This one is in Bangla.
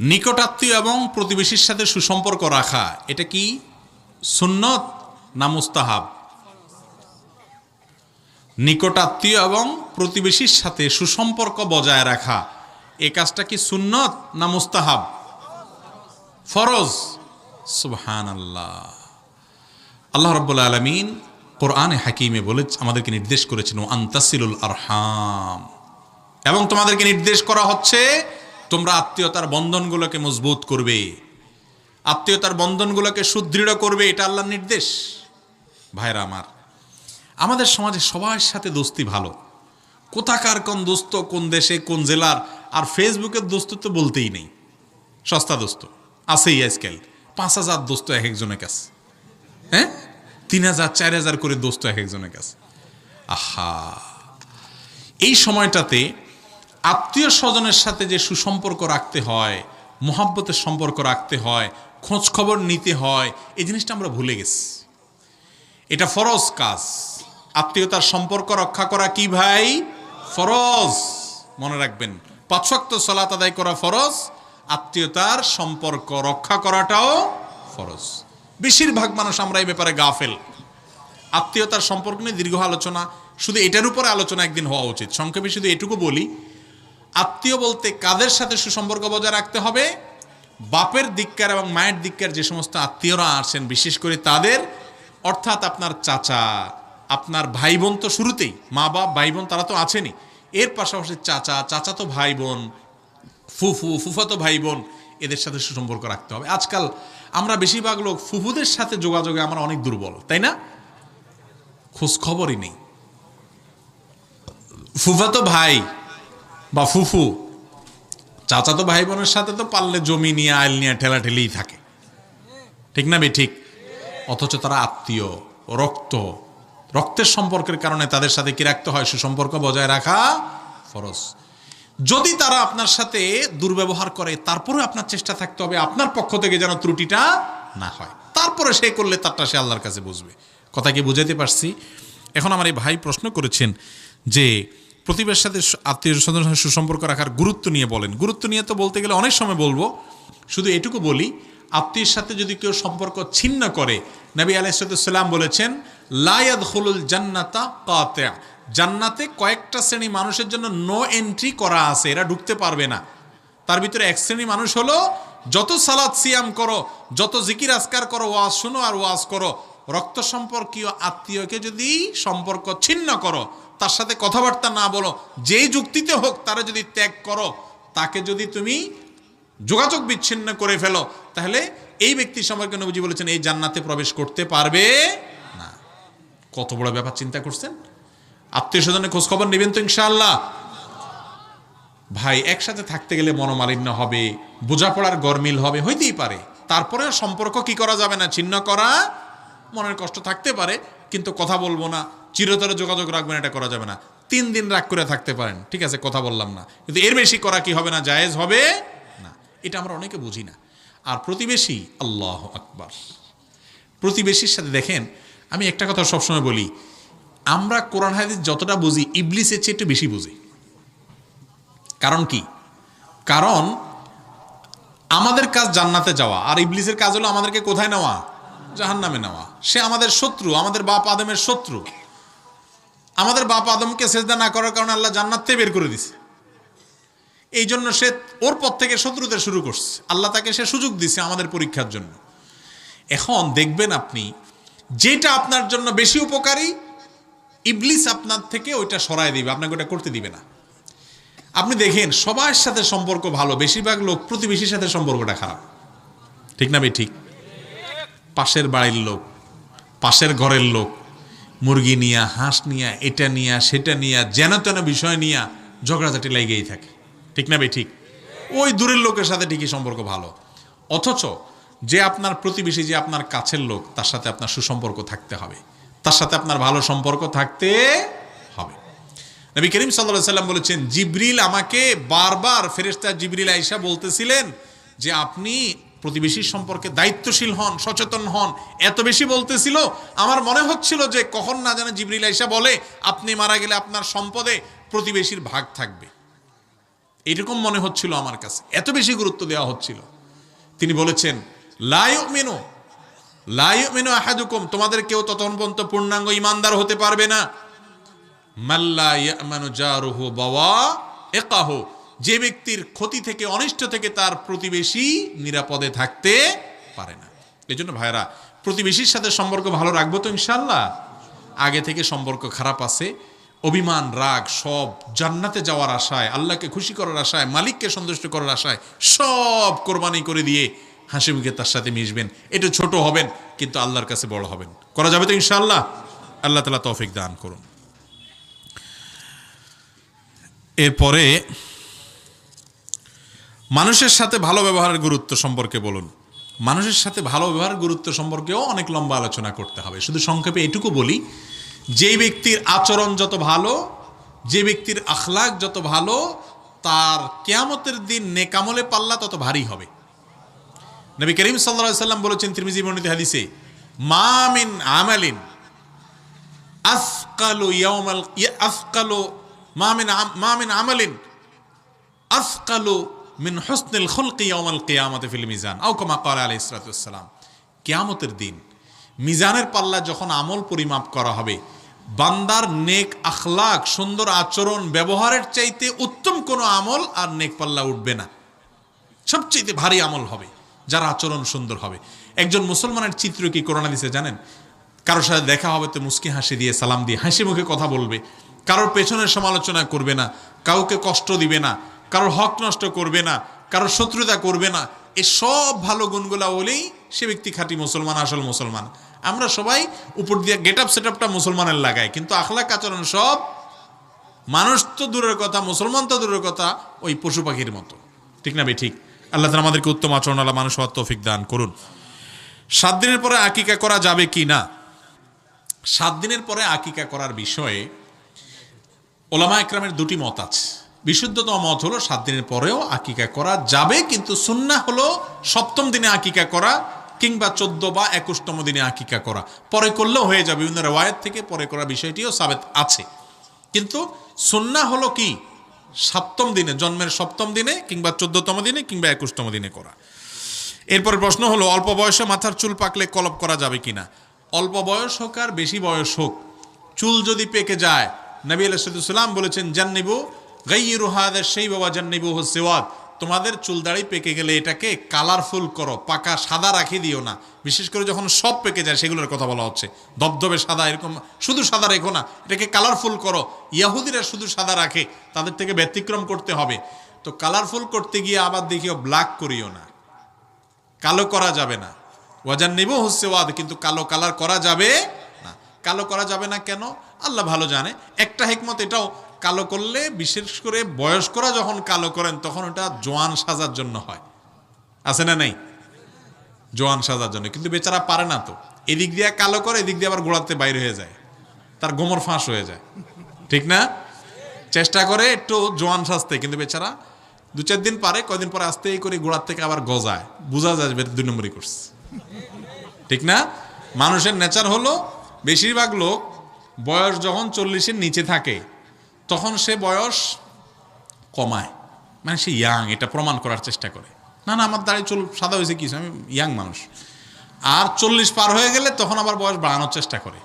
নিকটাত্মীয় এবং প্রতিবেশীর সাথে সুসম্পর্ক রাখা এটা কি সুন্নত না মুস্তাহাব? নিকটাত্মীয় এবং প্রতিবেশীর সাথে সুসম্পর্ক বজায় রাখা এই কাজটা কি সুন্নত না মুস্তাহাব? ফরজ। সুবহানাল্লাহ। আল্লাহ রাব্বুল আলামিন কোরআনে হাকিমে বলে আমাদেরকে নির্দেশ করেছেন আনতাসিলুল আরহাম, এবং তোমাদেরকে নির্দেশ করা হচ্ছে তোমরা আত্মীয়তার বন্ধনগুলোকে মজবুত করবে, আত্মীয়তার বন্ধনগুলোকে সুদৃঢ় করবে। এটা আল্লাহর নির্দেশ। ভাইরা আমার, আমাদের সমাজে সবার সাথে দোস্তি ভালো, কোথাকার কোন দোস্ত, কোন দেশে, কোন জেলার, আর ফেসবুকের দোস্ত তো বলতেই নেই। সস্তা দোস্ত আছেই আজকাল, 5,000 দোস্ত এক একজনের কাছে, হ্যাঁ 3,000 4,000 করে দোস্ত এক একজনের কাছে। আহা, এই সময়টাতে আত্মীয় স্বজনের সাথে যে সুসম্পর্ক রাখতে হয়, মোহাব্বতের সম্পর্ক রাখতে হয়, খোঁজ খবর নিতে হয়, এই জিনিসটা আমরা ভুলে গেছি। এটা ফরজ কাজ। আত্মীয়তার সম্পর্ক রক্ষা করা কি ভাই? ফরজ। মনে রাখবেন, 5 ওয়াক্ত সালাত আদায় করা ফরজ, আত্মীয়তার সম্পর্ক রক্ষা করাটাও ফরজ। বেশিরভাগ মানুষ আমরা এই ব্যাপারে গাফেল। আত্মীয়তার সম্পর্ক নিয়ে দীর্ঘ আলোচনা, শুধু এটার উপরে আলোচনা একদিন হওয়া উচিত। সংক্ষেপে শুধু এটুকু বলি, আত্মীয় বলতে কাদের সাথে সুসম্পর্ক বজায় রাখতে হবে? বাপের দিককার এবং মায়ের দিককার যে সমস্ত আত্মীয়রা আসেন, বিশেষ করে তাদের, অর্থাৎ আপনার চাচা, আপনার ভাই বোন তো শুরুতেই, মা বাপ ভাই বোন তারা তো আছেনই, এর পাশাপাশি চাচা, চাচাতো ভাই বোন, ফুফু, ফুফাতো ভাই বোন, এদের সাথে সুসম্পর্ক রাখতে হবে। আজকাল আমরা বেশিরভাগ লোক ফুফুদের সাথে যোগাযোগে আমরা অনেক দুর্বল, তাই না? খোঁজ খবরই নেই। ফুফাতো ভাই বা ফুফু, চাচাতো ভাই বোনের সাথে তো পারলে জমি নিয়ে, আইল নিয়ে ঠেলাঠেলিই থাকে, ঠিক না বে ঠিক? অথচ তারা আত্মীয়, রক্তের সম্পর্কের কারণে তাদের সাথে কি রাখতে হয়? সুসম্পর্ক বজায় রাখা ফরজ। যদি তারা আপনার সাথে দুর্ব্যবহার করে, তারপরে আপনার চেষ্টা থাকতে হবে আপনার পক্ষ থেকে যেন ত্রুটিটা না হয়। তারপরে সে করলে তারটা সে আল্লাহর কাছে বুঝবে। কথা কি বুঝাতে পারছি? এখন আমার এই ভাই প্রশ্ন করেছেন যে প্রতিবেশীর সাথে আত্মীয় স্বজনের সাথে সুসম্পর্ক রাখার গুরুত্ব নিয়ে বলেন। গুরুত্ব নিয়ে তো বলতে গেলে অনেক সময় বলবো, শুধু এটুকু বলি, আত্মীয়ের সাথে যদি কেউ সম্পর্ক ছিন্ন করে, নবী আলাইহিস সালাম বলেছেন লা ইয়াদখুলুল জান্নাতা কাতিআ, জান্নাতে কয়েকটা শ্রেণী মানুষের জন্য নো এন্ট্রি করা আছে, এরা ঢুকতে পারবে না। তার ভিতরে এক শ্রেণী মানুষ হলো, যত সালাত সিয়াম করো, যত জিকির আজকার করো, ওয়াজ শুনো আর ওয়াজ করো, রক্ত সম্পর্কীয় আত্মীয়কে যদি সম্পর্ক ছিন্ন করো, তার সাথে কথাবার্তা না বলো, যেই যুক্তিতে হোক তারা যদি ত্যাগ করো, তাকে যদি তুমি যোগাযোগ বিচ্ছিন্ন করে ফেলো, তাহলে এই ব্যক্তি সম্পর্কে নবীজি বলেছেন এই জান্নাতে প্রবেশ করতে পারবে না। কত বড় ব্যাপার চিন্তা করছেন? আত্মীয় স্বজনের খোঁজ খবর নেবেন তো ইনশাআল্লাহ। ভাই, একসাথে থাকতে গেলে মনোমালিন্য হবে, বোঝাপড়ার গরমিল হবে, হইতেই পারে। তারপরেও সম্পর্ক কি করা যাবে না? ছিন্ন করা। মনের কষ্ট থাকতে পারে, কিন্তু কথা বলবো না, চিরতরে যোগাযোগ রাখবেন, এটা করা যাবে না। 3 দিন রাগ করে থাকতে পারেন, ঠিক আছে, কথা বললাম না, কিন্তু এর বেশি করা কি হবে না? জায়েজ হবে না। এটা আমরা অনেকে বুঝি না। আর প্রতিবেশী, আল্লাহু আকবার, প্রতিবেশীর সাথে দেখেন, আমি একটা কথা সবসময় বলি, আমরা কোরআন হাদিস যতটা বুঝি, ইবলিসের চেয়ে একটু বেশি বুঝি। কারণ কি? কারণ আমাদের কাজ জান্নাতে যাওয়া, আর ইবলিসের কাজ হলো আমাদেরকে কোথায় নেওয়া? জাহান্নামে নেওয়া। সে আমাদের শত্রু, আমাদের বাপ আদমের শত্রু। আমাদের বাপ আদমকে সেজদা না করার কারণে আল্লাহ জান্নাত থেকে বের করে দিছে। এই জন্য সে ওর পথ থেকে শত্রুতা শুরু করছে। আল্লাহ তাকে সে সুযোগ দিছে আমাদের পরীক্ষার জন্য। এখন দেখবেন আপনি, যেটা আপনার জন্য বেশি উপকারী, ইবলিস আপনার থেকে ওইটা সরায় দিবে, আপনাকে ওটা করতে দিবে না। আপনি দেখেন সবার সাথে সম্পর্ক ভালো, বেশিরভাগ লোক প্রতিবেশীর সাথে সম্পর্কটা খারাপ, ঠিক না ভাই ঠিক? পাশের বাড়ির লোক, পাশের ঘরের লোক, মুরগি নিয়া, হাঁস নিয়া, এটা নিয়া, সেটা নিয়া, যেন তেন বিষয় নিয়া ঝগড়াঝাটি লেগেই থাকে, ঠিক না ভাই ঠিক? ওই দূরের লোকের সাথে ঠিকই সম্পর্ক ভালো, অথচ যে আপনার প্রতিবেশী, যে আপনার কাছের লোক, তার সাথে আপনার সুসম্পর্ক থাকতে হবে, তার সাথে আপনার ভালো সম্পর্ক থাকতে হবে। নবী করিম সাল্লাল্লাহু আলাইহি ওয়াসাল্লাম বলেছেন, জিবরিল আমাকে বারবার, ফেরেশতা জিবরিল আয়েশা বলতেছিলেন যে আপনি প্রতিবেশীর সম্পর্কে দায়িত্বশীল হন, সচেতন হন। এত বেশি বলতেছিল, আমার মনে হচ্ছিল যে কখন না জানে জিবরিল আয়েশা বলে আপনি মারা গেলে আপনার সম্পদে প্রতিবেশীর ভাগ থাকবে। এরকম মনে হচ্ছিল আমার কাছে, এত বেশি গুরুত্ব দেওয়া হচ্ছিল। তিনি বলেছেন, লা ইউমিনু আহাদুকুম, তোমাদের কেউ ততক্ষণ পর্যন্ত পূর্ণাঙ্গ ইমানদার হতে পারবে না, মাল্লা ইয়ামানু জারুহু বাওয়াইকাহু, যে ব্যক্তির ক্ষতি থেকে, অনিষ্ট থেকে তার প্রতিবেশী নিরাপদে থাকতে পারে না। এই জন্য ভাইরা, প্রতিবেশীর সাথে সম্পর্ক ভালো রাখবো তো ইনশাআল্লাহ। আগে থেকে সম্পর্ক খারাপ আছে, অভিমান, রাগ সব জান্নাতে যাওয়ার আশায়, আল্লাহকে খুশি করার আশায়, মালিককে সন্তুষ্ট করার আশায় সব কোরবানি করে দিয়ে হাসি মুখে তার সাথে মিশবেন। একটু ছোট হবেন কিন্তু আল্লাহর কাছে বড় হবেন। করা যাবে তো ইনশাআল্লাহ? আল্লাহ তাআলা তৌফিক দান করুন। এরপরে মানুষের সাথে ভালো ব্যবহারের গুরুত্ব সম্পর্কে বলুন। মানুষের সাথে ভালো ব্যবহারের গুরুত্ব সম্পর্কেও অনেক লম্বা আলোচনা করতে হবে। শুধু সংক্ষেপে এটুকু বলি, যেই ব্যক্তির আচরণ যত ভালো, যে ব্যক্তির আখলাক যত ভালো, তার কিয়ামতের দিন নেকামলে পাল্লা তত ভারী হবে। নবী করিম সাল্লাল্লাহু আলাইহি সাল্লাম বলেছেন তিরমিজি বর্ণিত হাদিসে, মা মিন আমালিন আসকালু ইয়াউমাল আসকালু মা মিন আমালিন আসকালু মিন হুসনিল খুলকি ইয়াউমাল কিয়ামাতি ফিল মিজান, আও কামা ক্বালা আলাইহিস সালাতু ওয়াস সালাম। কিয়ামতের দিন মিজানের পাল্লা যখন আমল পরিমাপ করা হবে, বান্দার নেক আখলাক, সুন্দর আচরণ, ব্যবহারের চাইতে উত্তম কোনো আমল আর নেক পাল্লা উঠবে না। সবচেয়ে ভারী আমল হবে যার আচরণ সুন্দর হবে। একজন মুসলমানের চিত্র কি কোরআন হাদিসে জানেন? কারোর সাথে দেখা হবে তো মুস্কি হাসি দিয়ে, সালাম দিয়ে, হাসি মুখে কথা বলবে, কারোর পেছনের সমালোচনা করবে না, কাউকে কষ্ট দিবে না, কারোর হক নষ্ট করবে না, কারোর শত্রুতা করবে না। এই সব ভালো গুণগুলা হলেই সে ব্যক্তি খাঁটি মুসলমান, আসল মুসলমান। আমরা সবাই উপর দিয়ে গেট আপ সেট আপটা মুসলমানের লাগাই, কিন্তু আখলাক আচরণ সব, মানুষ তো দূরের কথা, মুসলমান তো দূরের কথা, ওই পশু পাখির মতো। ঠিক না ভাই? ঠিক। আল্লাহ তাআলা আমাদেরকে উত্তম আচরণ আল্লাহ মানুষ হওয়ার তৌফিক দান করুন। 7 দিনের পরে আকিকা করা যাবে কি না? 7 দিনের পরে আকিকা করার বিষয়ে ওলামা একরামের দুটি মত আছে। বিশুদ্ধতম মত হলো 7 দিনের পরেও আকিকা করা যাবে, কিন্তু সুন্নাহ হলো 7ম দিনে আকিকা করা, কিংবা 14 বা 21তম দিনে আকিকা করা। পরে করলেও হয়ে যাবে, বিভিন্ন রিওয়ায়াত থেকে পরে করার বিষয়টিও সাবেত আছে। কিন্তু সুন্নাহ হলো কি 7ম দিনে, জন্মের 7ম দিনে, কিংবা 14তম দিনে, কিংবা 21তম দিনে করা। এরপরে প্রশ্ন হলো, অল্প বয়সে মাথার চুল পাকলে কলপ করা যাবে কিনা? অল্প বয়স হোক আর বেশি বয়স হোক, চুল যদি পেকে যায়, নবী আলাইহিস সালাম বলেছেন, জান্নিবু গায়্যিরু হাযা শাইবা ওয়া জান্নিবুহু সিওয়াদ, তোমাদের চুল দাড়ি পেকে গেলে এটাকে কালারফুল করো, পাকা সাদা রাখি দিও না। বিশেষ করে যখন সব পেকে যায় সেগুলোর কথা বলা হচ্ছে। ধবধবে সাদা, এরকম শুধু সাদা রেখো না, এটাকে কালারফুল করো। ইয়াহুদিরা শুধু সাদা রাখে, তাদের থেকে ব্যতিক্রম করতে হবে। তো কালারফুল করতে গিয়ে আবার দেখিও ব্ল্যাক করিও না, কালো করা যাবে না। ওয়াজান্নিবুহু সিওয়াদ, কিন্তু কালো কালার করা যাবে না। কালো করা যাবে না কেন? আল্লাহ ভালো জানে। একটা হিকমত এটাও, কালো করলে বিশেষ করে বয়স্করা যখন কালো করেন তখন ওটা জোয়ান সাজার জন্য হয়, আছে না নাই? জোয়ান সাজার জন্য। কিন্তু বেচারা পারে না, তো এদিক দিয়ে কালো করে, এদিক দিয়ে আবার গোড়াতে বাইরে হয়ে যায়, তার গোমর ফাঁস হয়ে যায়। ঠিক না? চেষ্টা করে একটু জোয়ান সাজতে, কিন্তু বেচারা 2-4 দিন পারে, কয়দিন পরে আস্তে করে গোড়ার থেকে আবার গজায়, বোঝা যায় 2 নম্বরই করছে। ঠিক না? মানুষের নেচার হলো, বেশিরভাগ লোক বয়স যখন 40-এর নিচে থাকে তখন সে বয়স কমায়, মানে সে ইয়াং, এটা প্রমাণ করার চেষ্টা করে। না না, আমার দাড়ি চুল সাদা হয়েছে কিছু, আমি ইয়াং মানুষ। আর 40 পার হয়ে গেলে তখন আবার বয়স বাড়ানোর চেষ্টা করে।